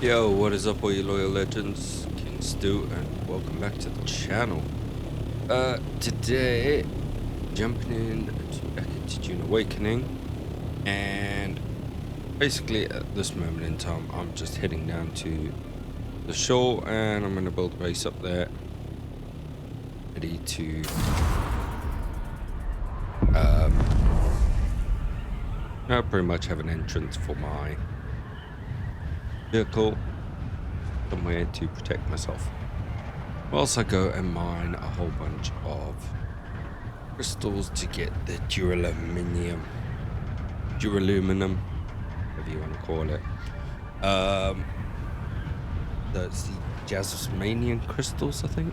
Yo, what is up all you loyal legends? King Stu and welcome back to the channel. Today, jumping back into Dune Awakening, and basically at this moment in time, I'm just heading down to the shore and I'm gonna build a base up there. Ready to I pretty much have an entrance for my vehicle, somewhere to protect myself. Whilst I go and mine a whole bunch of crystals to get the duraluminum, whatever you want to call it. That's the Jasmanian crystals, I think,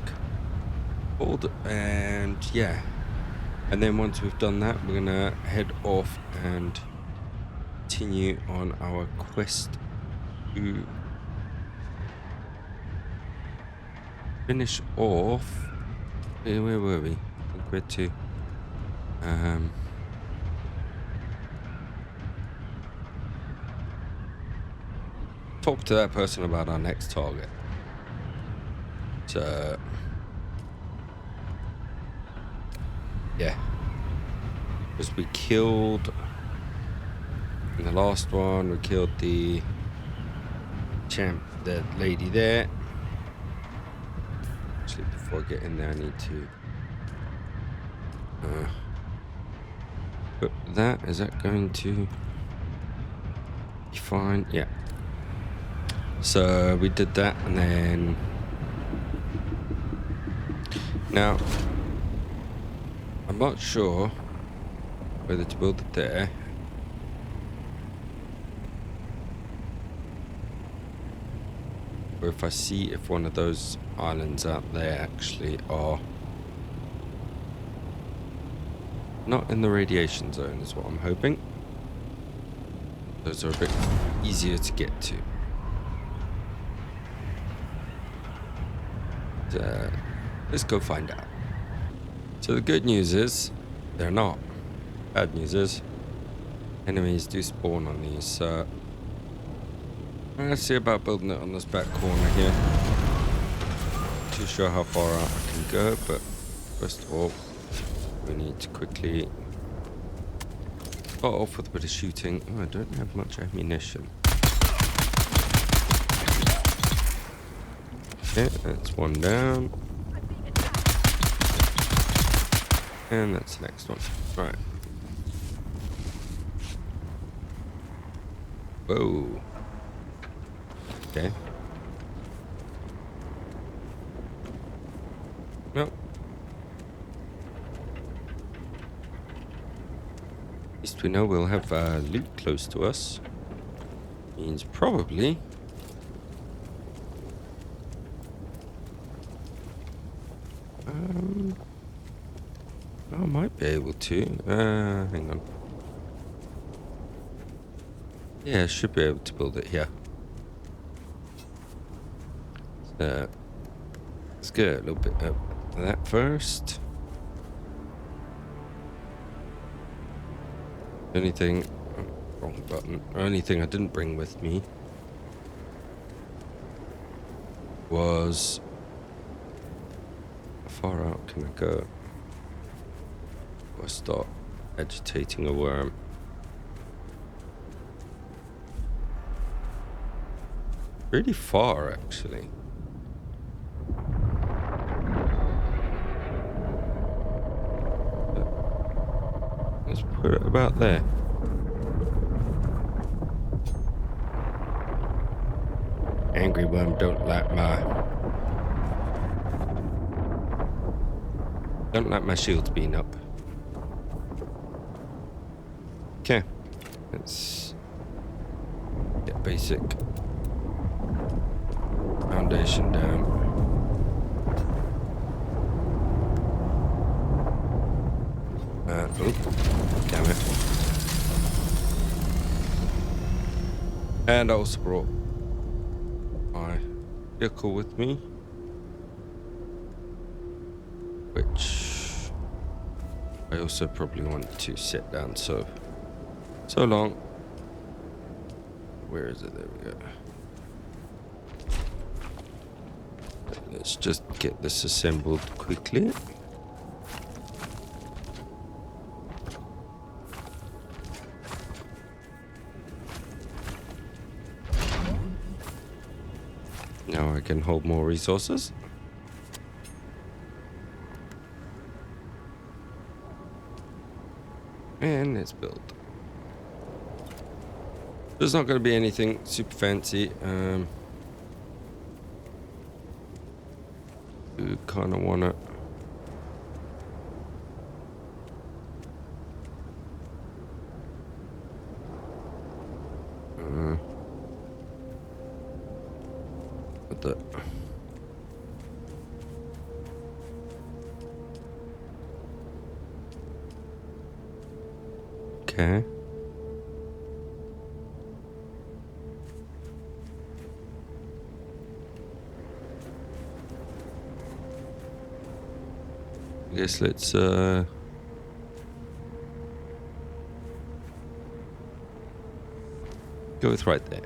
called. And yeah, and then once we've done that, we're gonna head off and continue on our quest to finish off. Where were we? I think we're to talk to that person about our next target. So yeah, because we killed in the last one, we killed the lady there. Actually, before I get in there, I need to put that. Is that going to be fine? Yeah. So we did that, and then now I'm not sure whether to build it there. Or if I see if one of those islands out there actually are not in the radiation zone is what I'm hoping. Those are a bit easier to get to. Let's go find out. So the good news is they're not. Bad news is enemies do spawn on these. So let's see about building it on this back corner here. Not too sure how far out I can go, but first of all, we need to quickly start off with a bit of shooting. Oh, I don't have much ammunition. Okay, that's one down. And that's the next one. Right. Whoa. Okay. Well. At least we know we'll have loot close to us. Means probably I might be able to. Hang on. Yeah, I should be able to build it here. So let's get a little bit of that first. Anything, wrong button. Only thing I didn't bring with me was how far out can I go? Or I start agitating a worm. Really far, actually. Let's put it about there. Angry worm don't like my shields being up. Okay, let's get basic foundation down. Oh, damn it. And I also brought my vehicle with me, which I also probably want to set down. So long. Where is it? There we go. Let's just get this assembled quickly. Now I can hold more resources. And it's built. There's not going to be anything super fancy. You kind of want to... What the... Okay. I guess let's go with right there.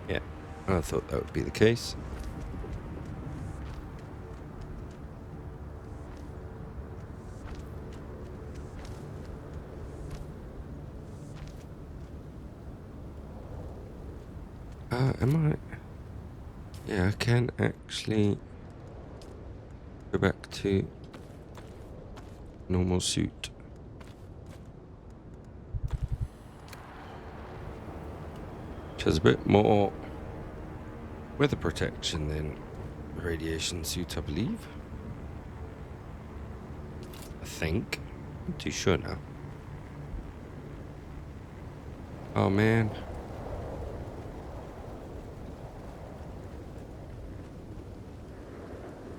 Yeah, I thought that would be the case. Am I? Yeah, I can actually go back to normal suit. Which has a bit more weather protection than radiation suit, I believe. I think. I'm not too sure now. Oh man.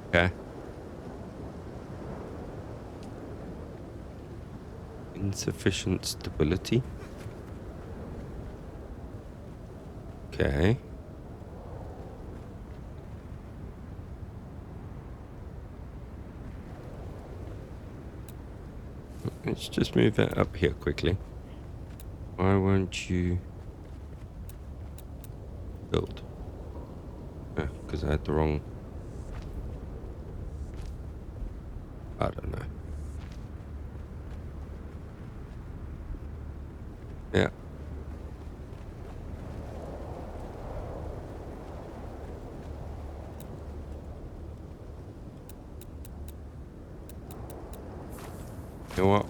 Okay. Insufficient stability. Okay. Let's just move that up here quickly. Why won't you build? Because I had the wrong... I don't know. Yeah. You know what?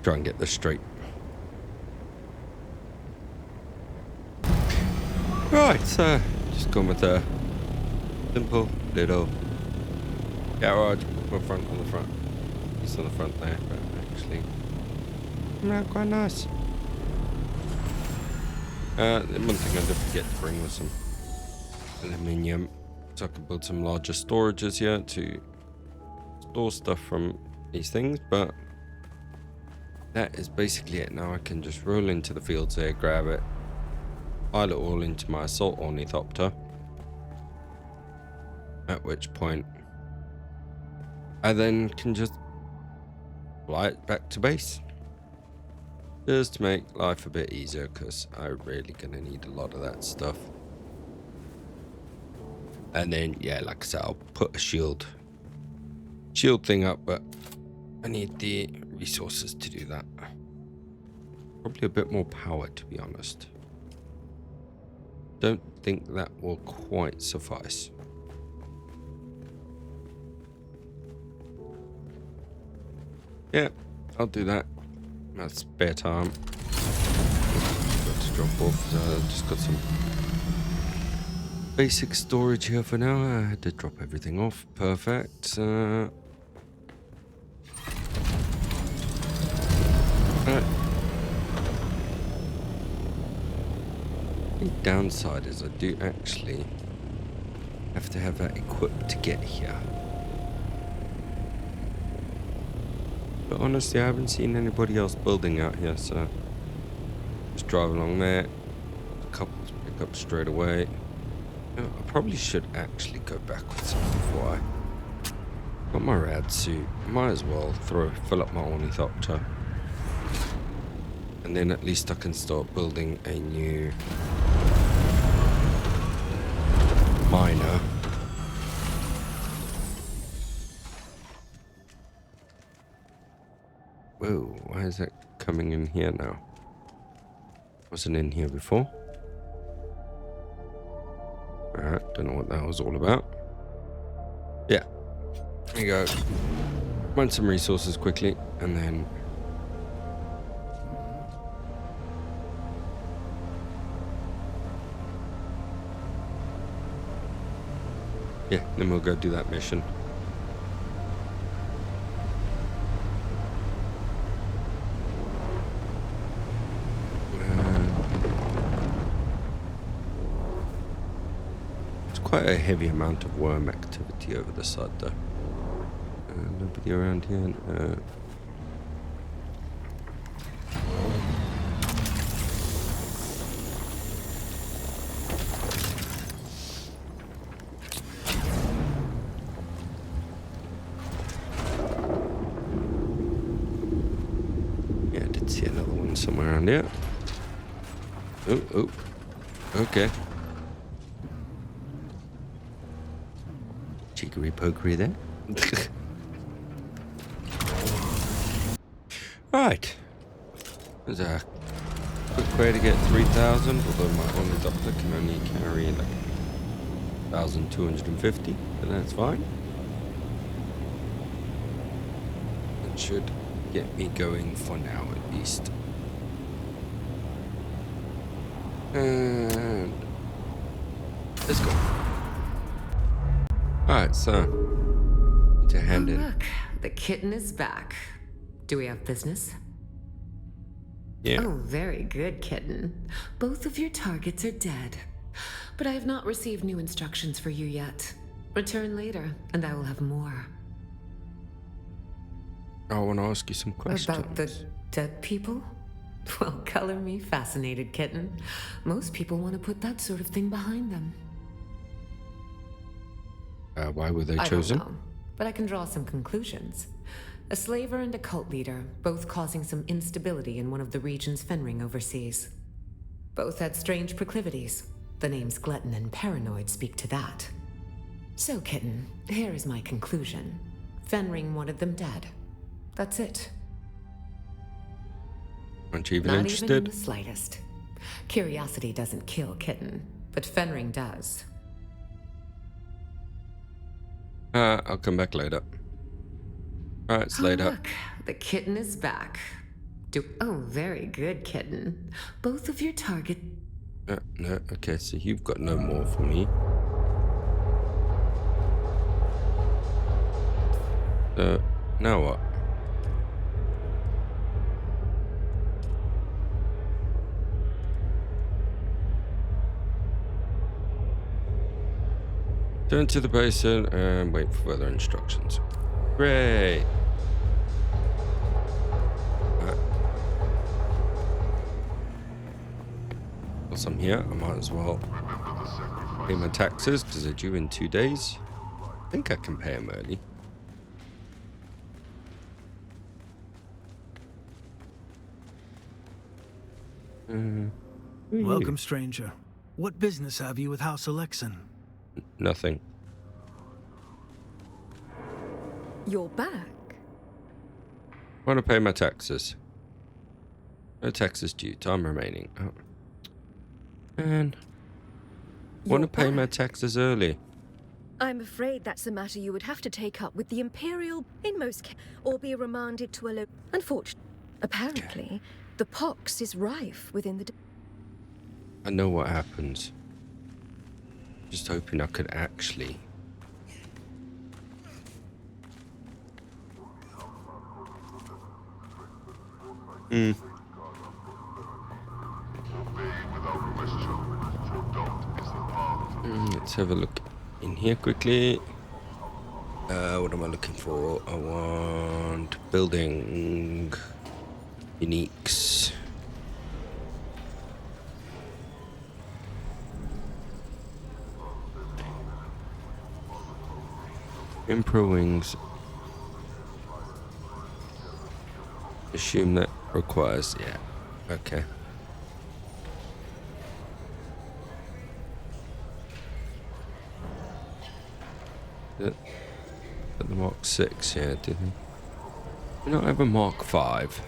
Try and get this straight. Right, so just gone with a simple little garage with front on the front. It's on the front there, but actually, not quite nice. One thing I did forget to bring was some aluminium, so I could build some larger storages here to store stuff from these things, but that is basically it. Now I can just roll into the fields there, grab it, pile it all into my assault ornithopter, at which point I then can just fly it back to base. Just to make life a bit easier, because I'm really going to need a lot of that stuff. And then, yeah, like I said, I'll put a shield thing up, but I need the resources to do that. Probably a bit more power, to be honest. Don't think that will quite suffice. Yeah, I'll do that. That's spare time. Got to drop off. Just got some basic storage here for now. I had to drop everything off. Perfect. Right. The downside is I do actually have to have that equipped to get here. But honestly, I haven't seen anybody else building out here, so just drive along there. A couple back up straight away. You know, I probably should actually go backwards before I got my rad suit. Might as well fill up my ornithopter. And then at least I can start building a new miner. Whoa, why is that coming in here now? Wasn't in here before. Alright, don't know what that was all about. Yeah, there you go. Mine some resources quickly, and then yeah, then we'll go do that mission. Quite a heavy amount of worm activity over the side though. Nobody around here. Yeah, I did see another one somewhere around here. Oh, okay. Cheekery pokery there. Right. There's a quick way to get 3,000, although my only doctor can only carry like 1,250, but that's fine. That should get me going for now at least. And let's go. Alright, so to hand in. Look, the kitten is back. Do we have business? Yeah. Oh, very good, kitten. Both of your targets are dead. But I have not received new instructions for you yet. Return later, and I will have more. I want to ask you some questions. About the dead people? Well, color me fascinated, kitten. Most people want to put that sort of thing behind them. Why were they chosen? I don't know, but I can draw some conclusions. A slaver and a cult leader, both causing some instability in one of the regions Fenring oversees. Both had strange proclivities. The names Glutton and Paranoid speak to that. So, kitten, here is my conclusion. Fenring wanted them dead. That's it. Aren't you even Not interested? even in the slightest. Curiosity doesn't kill, kitten, but Fenring does. I'll come back later. Alright, it's later. Look, the kitten is back. Oh, very good, kitten. Both of your target... No, okay, so you've got no more for me. Now what? Turn to the basin and wait for further instructions. Great. Whilst I'm here, I might as well pay my taxes because they're due in 2 days. I think I can pay them early. Welcome, stranger. What business have you with House Alexan? Nothing. You're back? Want to pay my taxes. No taxes due. Time remaining. Oh. Man. Want to pay my taxes early. I'm afraid that's a matter you would have to take up with the Imperial in most cases, or be remanded to a local... Unfortunately, apparently, the pox is rife within the... I know what happens. Just hoping I could actually... Let's have a look in here quickly. What am I looking for? I want building uniques. Emperor wings. Assume that requires, yeah. Okay. At the Mark 6, yeah, did we? We not have a Mark 5.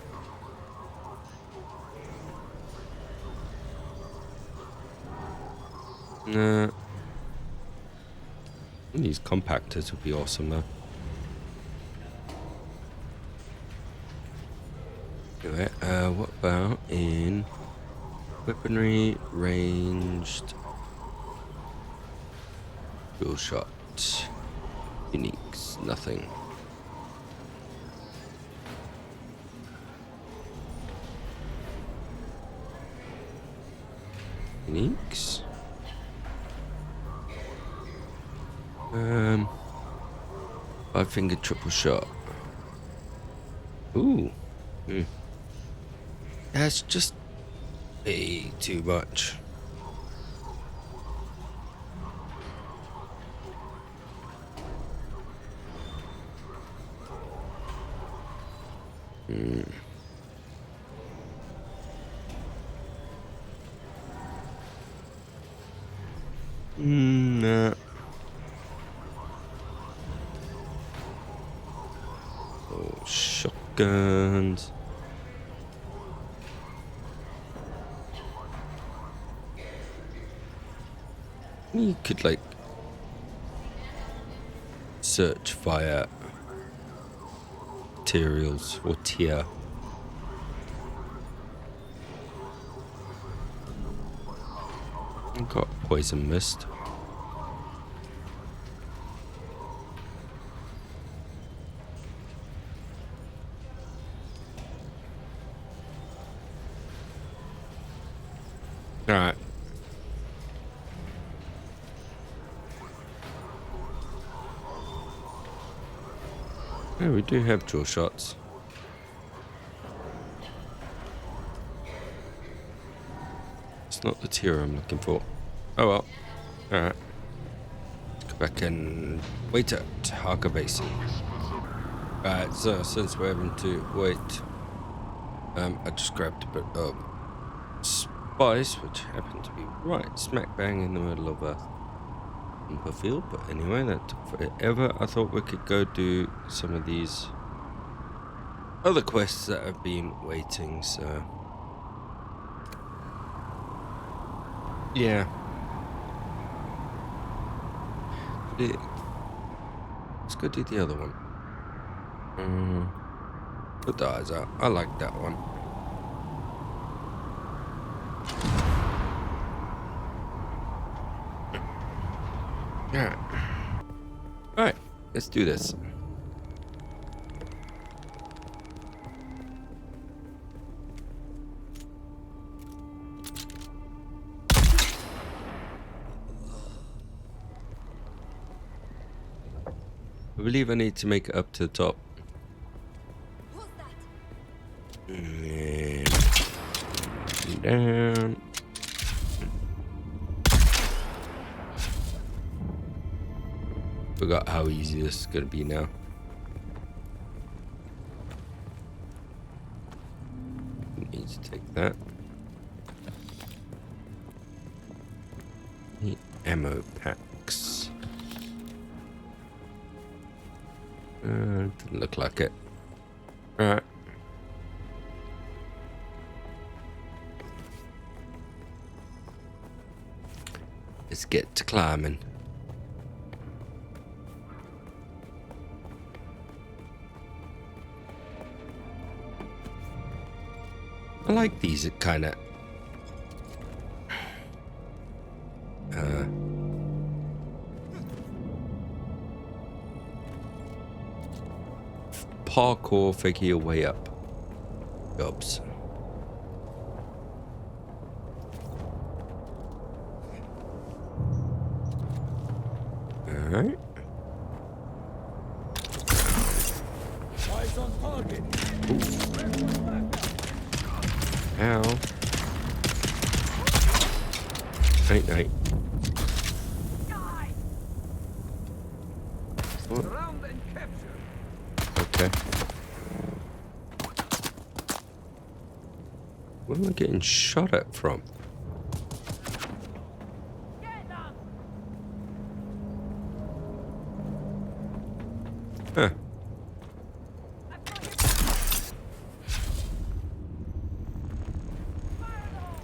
Nah. These compactors would be awesome though. Anyway, what about in weaponry, ranged, dual shot, uniques, nothing. Uniques. 5-finger triple shot. Ooh. That's just way too much. Nah. Oh, shotguns. You could like search via materials or tier. I've got poison mist. Alright. Yeah, we do have dual shots. It's not the tier I'm looking for. Oh well. Alright. Let's go back and wait at Harker Basin. Alright, so since we're having to wait, I just grabbed a bit of spice, which happened to be right smack bang in the middle of a field. But anyway, that took forever. I thought we could go do some of these other quests that have been waiting, so yeah. Let's go do the other one. Put the eyes out. I like that one. Yeah. Alright, let's do this. I believe I need to make it up to the top. And down. Forgot how easy this is gonna be now. Need to take that. Need ammo packs. Didn't look like it. Alright. Let's get to climbing. I like these, it kind of parkour figure your way up jobs. Alright. Eyes on target. Ow. Night night. What? Where am I getting shot at from? Huh.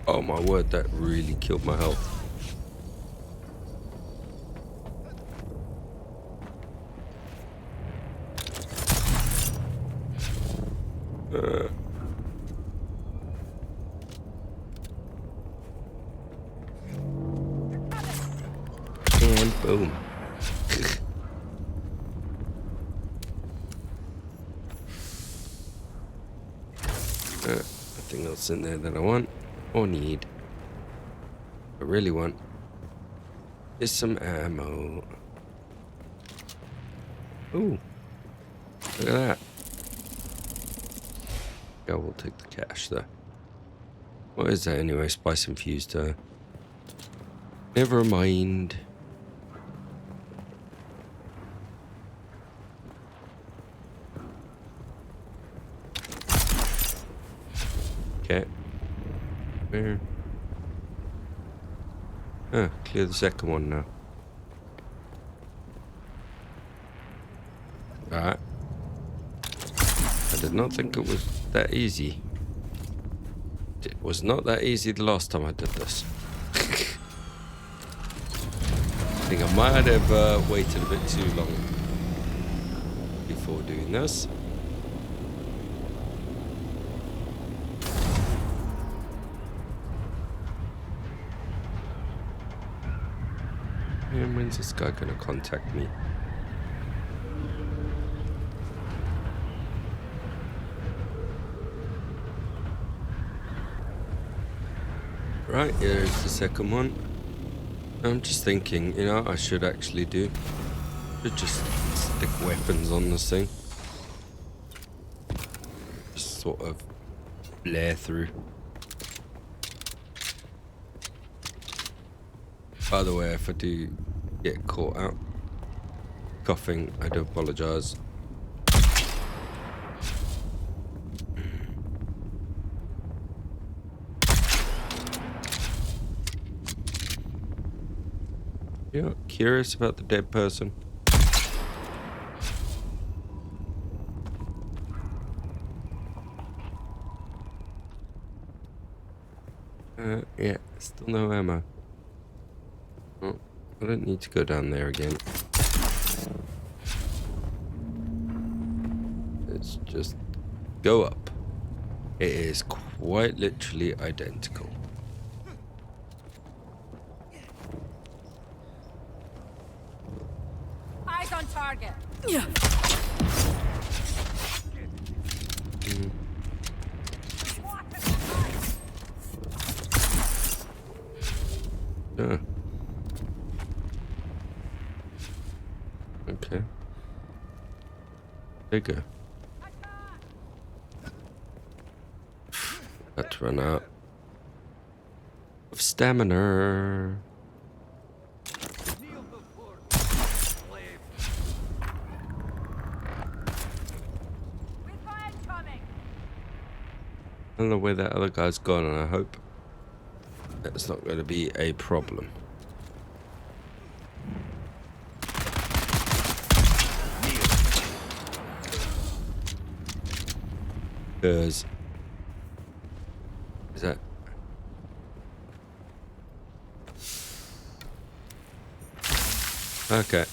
Oh my word, that really killed my health. And boom. Nothing else in there that I want or need. I really want is some ammo. Ooh, look at that. Yeah, we'll take the cash though. What is that anyway? Spice infused. Never mind. Okay. Where? Clear the second one now. Alright. I did not think it was that easy. It was not that easy the last time I did this. I think I might have waited a bit too long before doing this. And when's this guy gonna contact me? Right, here's the second one. I'm just thinking, you know, I should actually do. Should just stick weapons on this thing. Just sort of blare through. By the way, if I do get caught out coughing, I do apologize. Yeah, curious about the dead person. Yeah, still no ammo. Oh, I don't need to go down there again. Let's just go up. It is quite literally identical. Eyes on target. Yeah. Okay. Bigger. About to run out of stamina. I don't know where that other guy's gone, and I hope that's not going to be a problem. Because is that okay?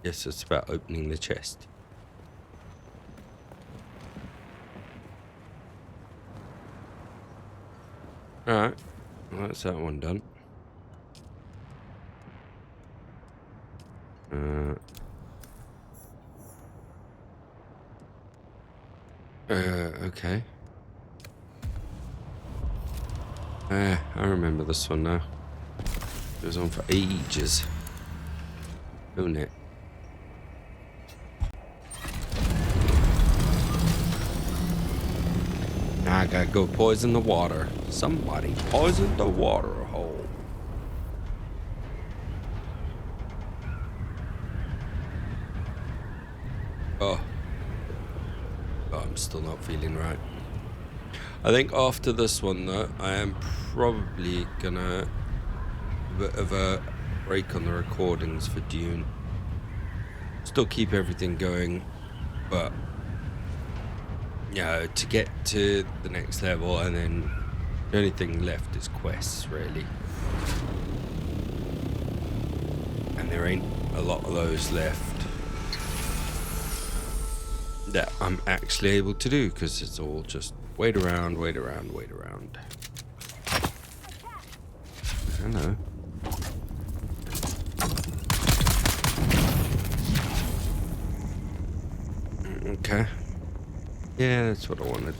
Yes, it's about opening the chest. Alright, well, that's that one done. Okay. I remember this one now. It was on for ages. Isn't it? I gotta go poison the water. Somebody poisoned the water hole. Oh. Oh, I'm still not feeling right. I think after this one though, I am probably gonna a bit of a break on the recordings for Dune. Still keep everything going, but yeah, to get to the next level, and then the only thing left is quests, really. And there ain't a lot of those left that I'm actually able to do, because it's all just wait around, wait around, wait around. Hello. Okay. Yeah, that's what I wanted.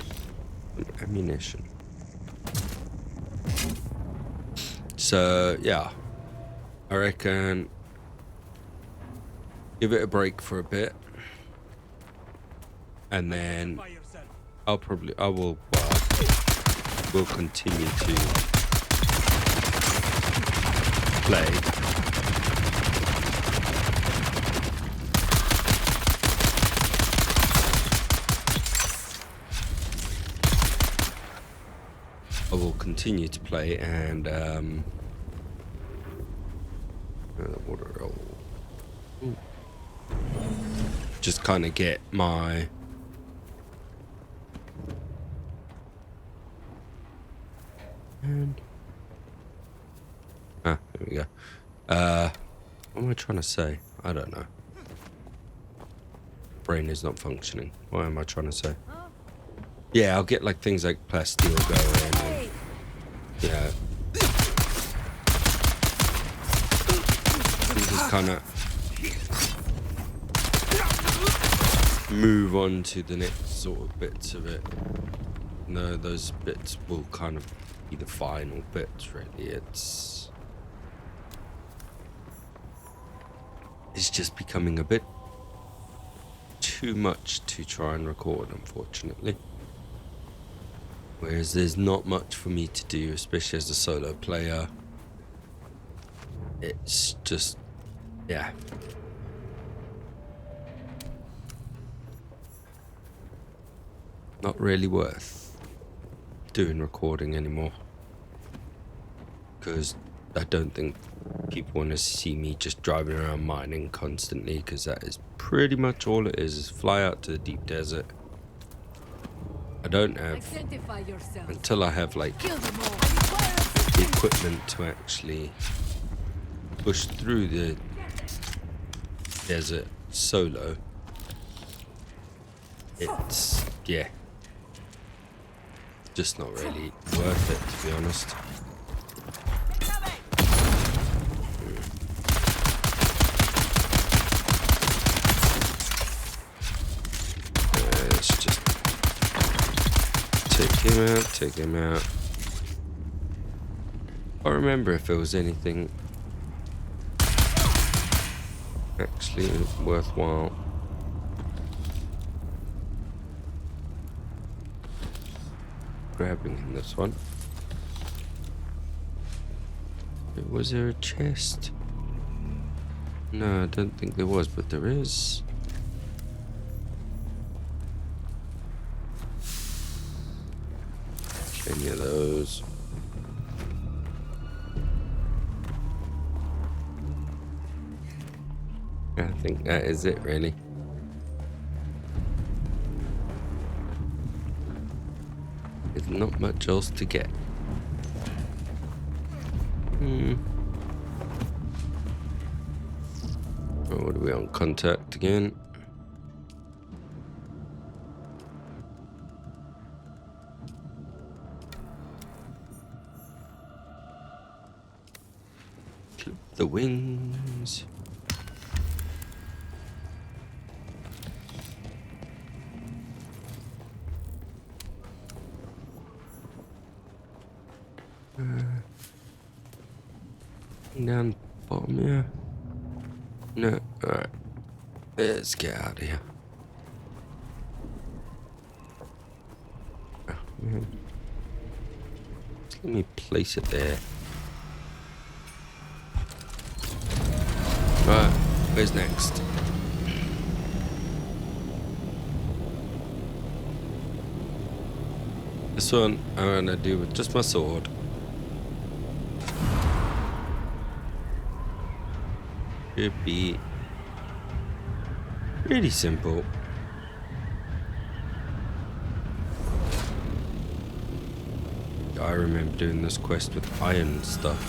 Ammunition. So, yeah. I reckon give it a break for a bit. And then we'll continue to play. I will continue to play and just kind of get my there we go. What am I trying to say? I don't know. Brain is not functioning. What am I trying to say? Yeah, I'll get like things like plasteel going and yeah. And just kind of move on to the next sort of bits of it. No, those bits will kind of be the final bits, really. It's just becoming a bit too much to try and record, unfortunately. Whereas there's not much for me to do, especially as a solo player. It's just, yeah. Not really worth doing recording anymore. Because I don't think people want to see me just driving around mining constantly, because that is pretty much all it is fly out to the deep desert. I don't have, until I have like the equipment to actually push through the desert solo. It's, yeah, just not really worth it, to be honest. Let's just take him out. I remember if there was anything actually worthwhile. Grabbing in this one. Was there a chest? No, I don't think there was, but there is. Any of those. I think that is it, really. There's not much else to get. Oh, what are we on? Contact again. Clip the wings. Down the bottom here. No, alright. Let's get out of here. Oh, man. Just let me place it there. Right, where's next? This one I'm gonna do with just my sword. Should be really simple. I remember doing this quest with iron stuff.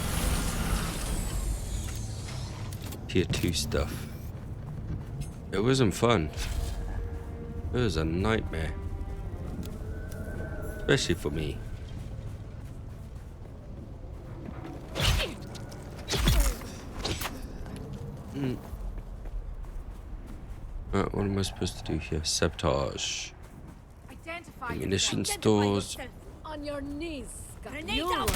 Tier 2 stuff. It wasn't fun. It was a nightmare. Especially for me. Right, what am I supposed to do here? Sabotage. Ammunition stores. On your knees. Grenade out!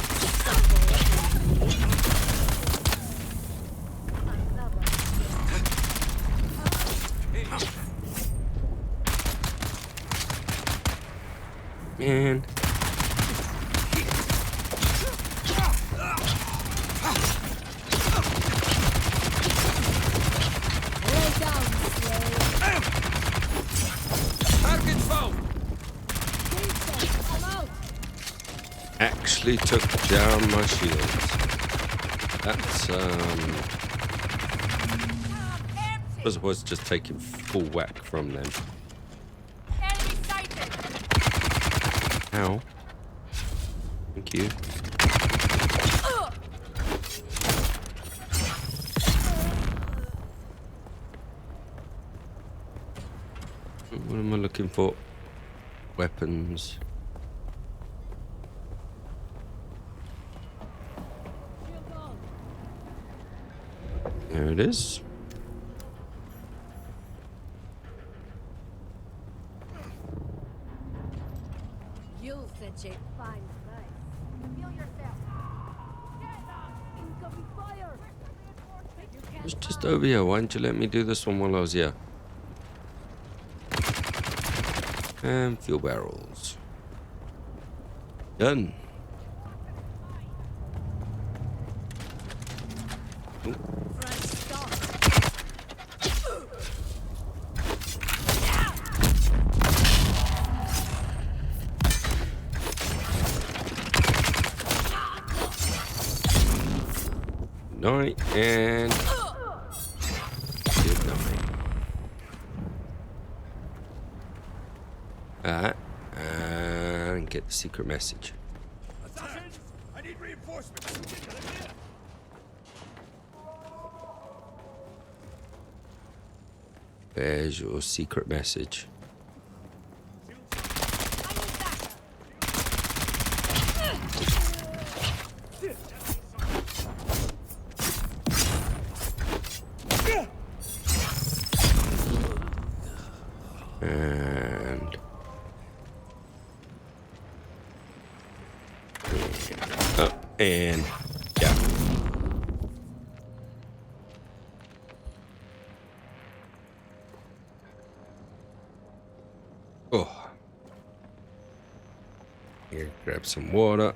Man. Lay down, slave. Target found! I'm out. Actually took down my shields. That's I was just taking full whack from them. Enemy sighted. Ow. Thank you. What am I looking for? Weapons. There it is. You'll fetch a fine price. Feel yourself. Incoming fire. It was just over here. Why didn't you let me do this one while I was here? And fuel barrels. Done. Front stop. Night and good night. And get the secret message. Assassins! I need reinforcements! There's your secret message. And and yeah. Oh, here, grab some water.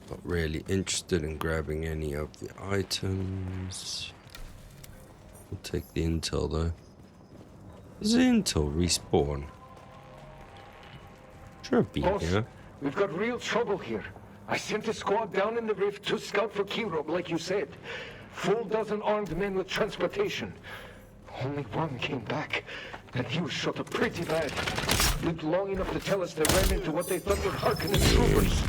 Not really interested in grabbing any of the items. We'll take the intel though. Does the intel respawn? Sure, be Boss, here. we've got real trouble here. I sent a squad down in the rift to scout for Kirob, like you said. Full dozen armed men with transportation. Only one came back, and he was shot up pretty bad. Lived long enough to tell us they ran into what they thought were Harkonnen troopers.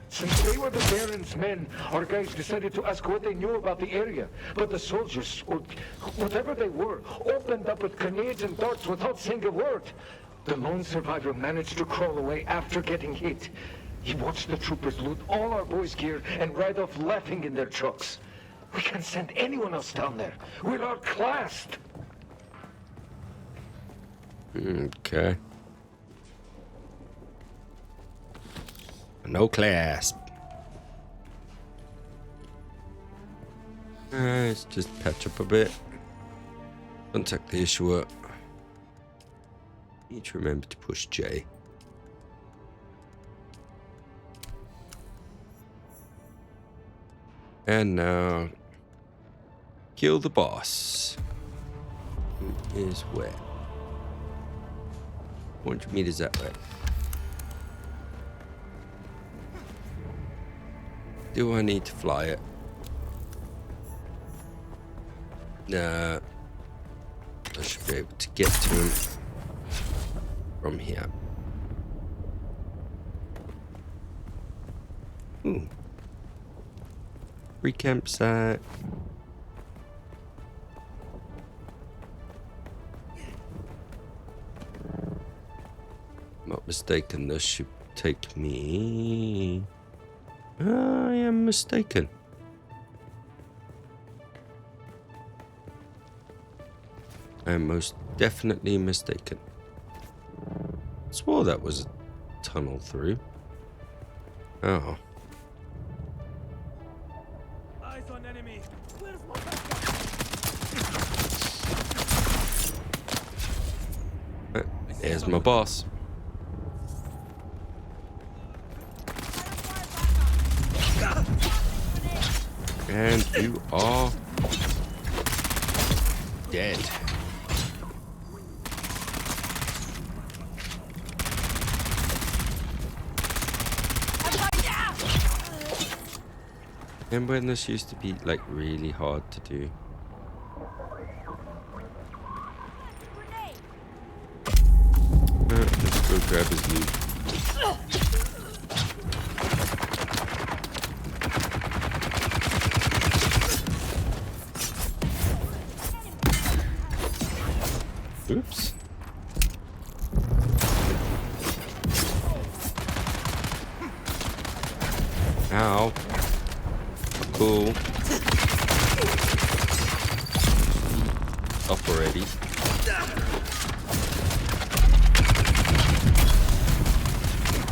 Since they were the Baron's men, our guys decided to ask what they knew about the area. But the soldiers, or whatever they were, opened up with grenades and darts without saying a word. The lone survivor managed to crawl away after getting hit. He watched the troopers loot all our boys' gear and ride off laughing in their trucks. We can't send anyone else down there. We're outclassed. Okay. No clasp. Let's just patch up a bit. Contact the issuer. Need to remember to push J. And now kill the boss. Who is where? 400 meters that way. Do I need to fly it? Nah. I should be able to get to him from here. Ooh. Free campsite. Not mistaken, this should take me... I am mistaken. I am most definitely mistaken. Swore that was a tunnel through. Oh. Eyes on enemy. Where's my There's my boss. And you are dead. Remember when this used to be like really hard to do? Let's go grab his loot. Oops. Ow. Cool. Up already.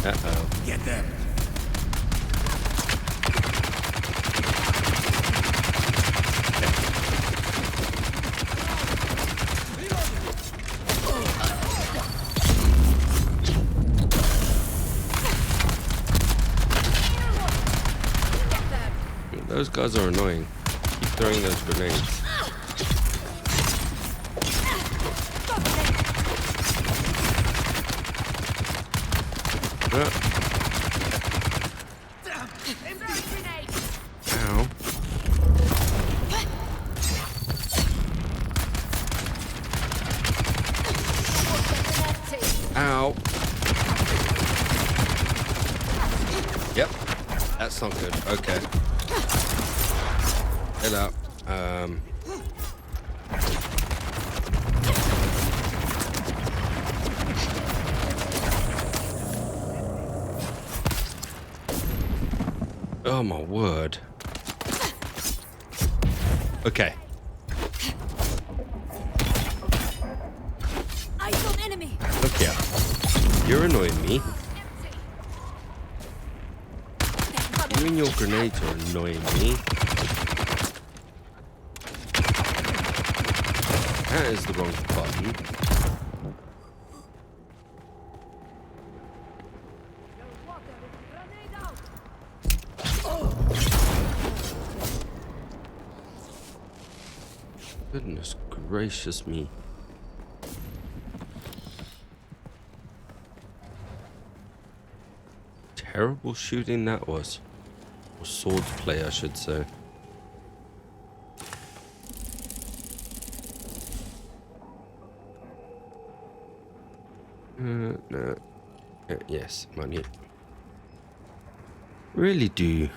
Uh-oh. Get them. Those guys are annoying. Keep throwing those grenades. Ow. Ow. Yep. That's not good. Okay. Head up. Oh my word. Okay. Eyes on enemy. Okay. You're annoying me. You and your grenades are annoying me. That is the wrong button. Goodness gracious me. Terrible shooting that was. Or sword play, I should say. No. Yes, money. Really do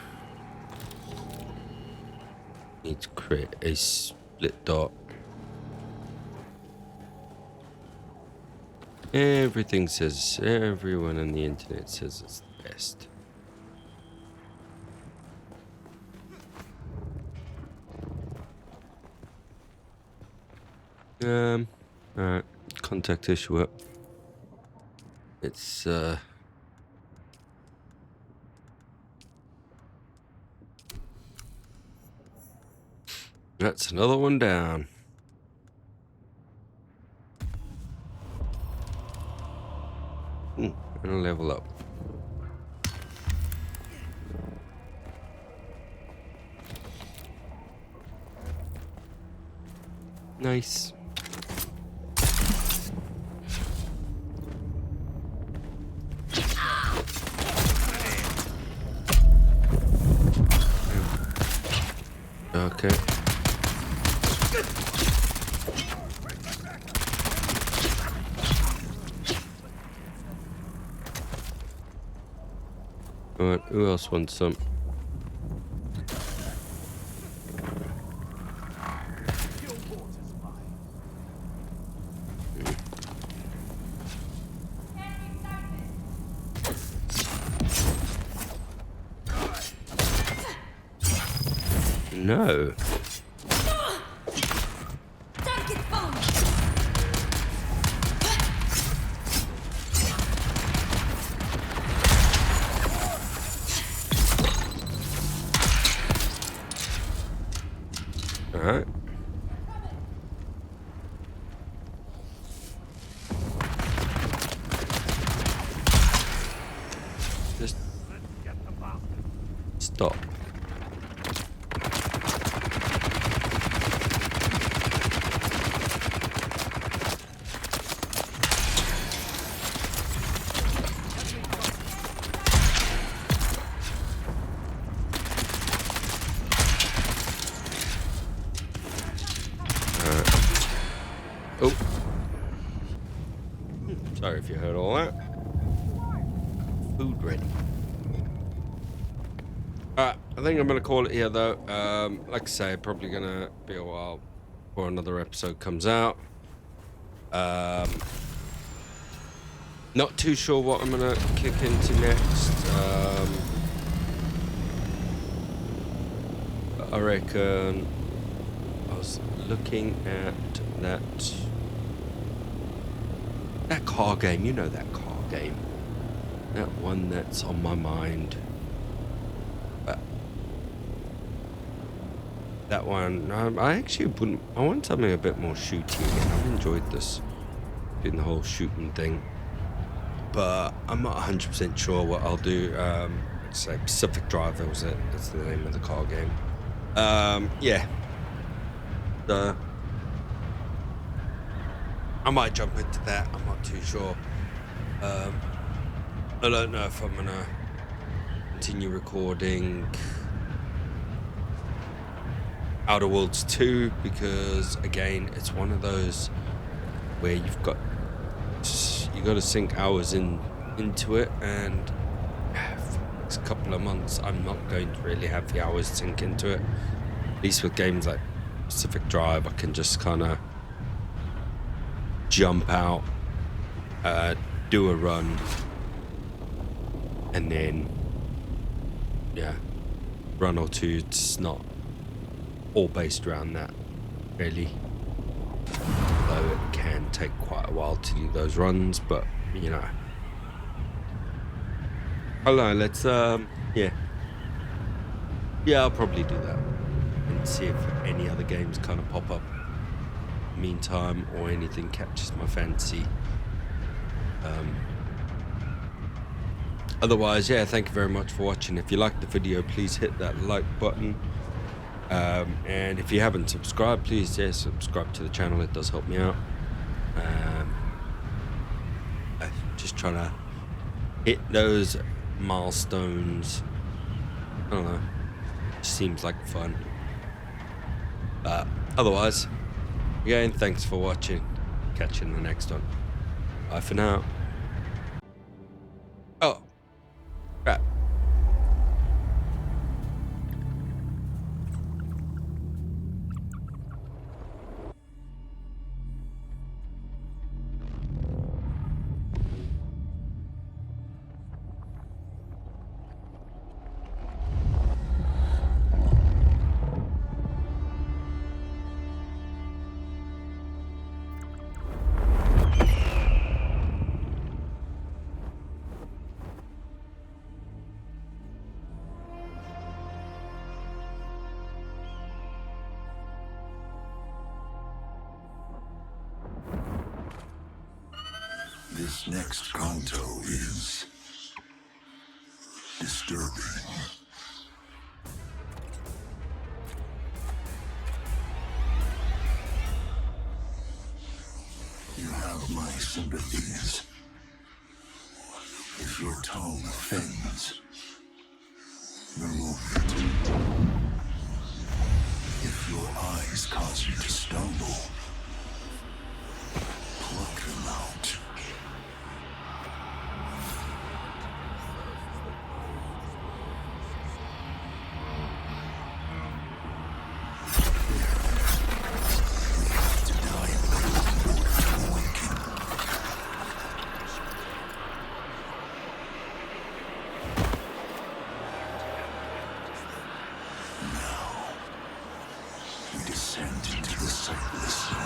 need to create a split dot. Everything says, everyone on the internet says it's the best. Alright, contact issue up. It's that's another one down. And a level up. Nice. Okay. Alright, who else wants some? No. Alright. Just stop. Oh. Sorry if you heard all that. Food ready. Alright, I think I'm going to call it here though. Like I say, probably going to be a while before another episode comes out. Not too sure what I'm going to kick into next. I reckon I was looking at that car game, you know, that car game, that one that's on my mind. But that one, I actually wouldn't. I want something a bit more shooty again. I've enjoyed this, doing the whole shooting thing, but I'm not 100% sure what I'll do. Say Pacific Drive, was it? That's the name of the car game. Yeah. I might jump into that. I'm not too sure. I don't know if I'm gonna continue recording Outer Worlds 2 because again, it's one of those where you got to sink hours into it, and for the next couple of months, I'm not going to really have the hours to sink into it. At least with games like Pacific Drive, I can just kind of jump out, do a run, and then run or two. It's not all based around that really, though it can take quite a while to do those runs, but you know, hello, let's I'll probably do that and see if any other games kind of pop up meantime or anything catches my fancy. Otherwise, thank you very much for watching. If you liked the video, please hit that like button, and if you haven't subscribed, please subscribe to the channel. It does help me out. I'm just trying to hit those milestones. I don't know, seems like fun. Otherwise, again, thanks for watching. Catch you in the next one. Bye for now. Oh, crap. This next canto is disturbing. You have my sympathies. If your tongue offends, remove it. If your eyes cause you to stumble, pluck them out. We have to die a little in order to awaken. Now, we descend into the sightless zone.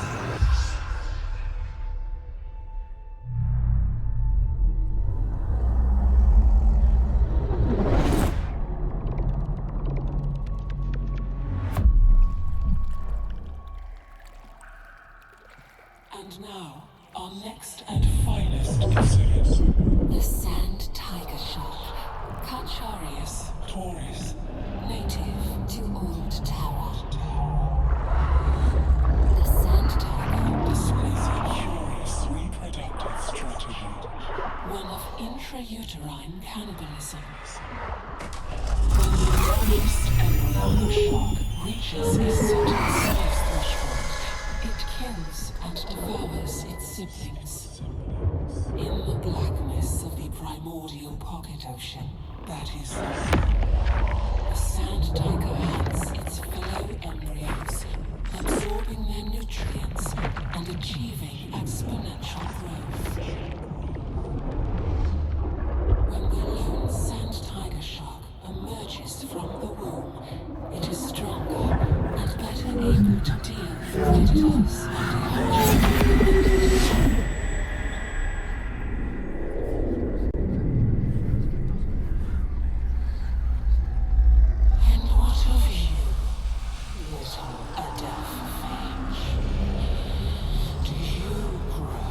And now, our next and finest pursuit. The Sand Tiger Shark. Cacharius taurus. Native to Old Terra. The Sand Tiger displays a curious reproductive strategy. One of intrauterine cannibalism. When the largest embryonic shark reaches a certain size threshold, it kills and devours its siblings. In the blackness of the primordial pocket ocean, that is, the sand tiger hunts its fellow embryos, absorbing their nutrients and achieving exponential growth. When the lone sand tiger shark emerges from the womb, it is stronger and better able to deal with predators and And what of you, little Adelphage? Do you grow?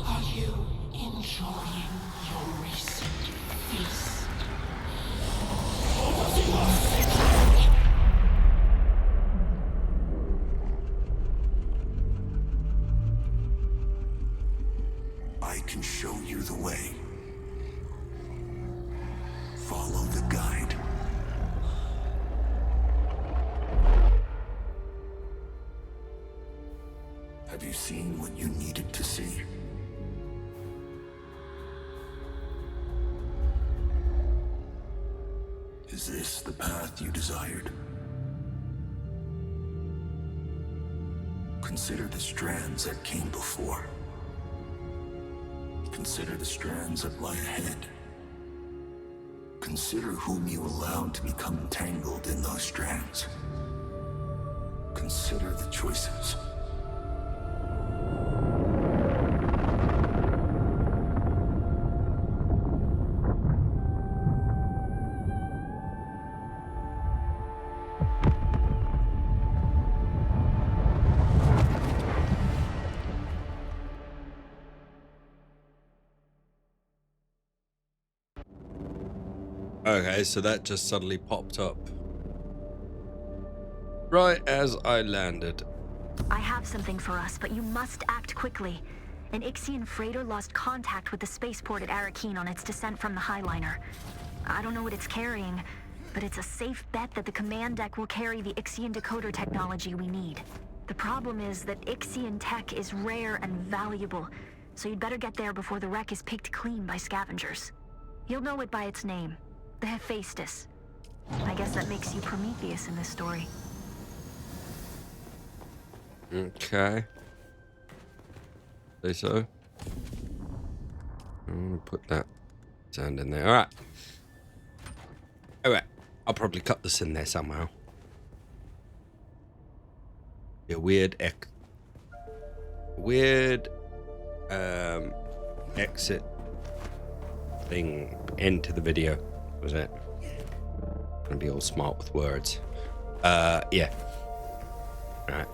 Are you enjoying your recent feast? I can show you the way. Follow the guide. Have you seen what you needed to see? Is this the path you desired? Consider the strands that came before. Consider the strands that lie ahead. Consider whom you allowed to become entangled in those strands. Consider the choices. Okay, so that just suddenly popped up right as I landed. I have something for us, but you must act quickly. An Ixian freighter lost contact with the spaceport at Arakeen on its descent from the Highliner. I don't know what it's carrying, but it's a safe bet that the command deck will carry the Ixian decoder technology we need. The problem is that Ixian tech is rare and valuable, so you'd better get there before the wreck is picked clean by scavengers. You'll know it by its name, the Hephaestus. I guess that makes you Prometheus in this story. Okay. Say so. I'm gonna put that sound in there. Alright. Alright. I'll probably cut this in there somehow. A weird exit thing into the video. Was it? Gonna be all smart with words. Yeah. Alright.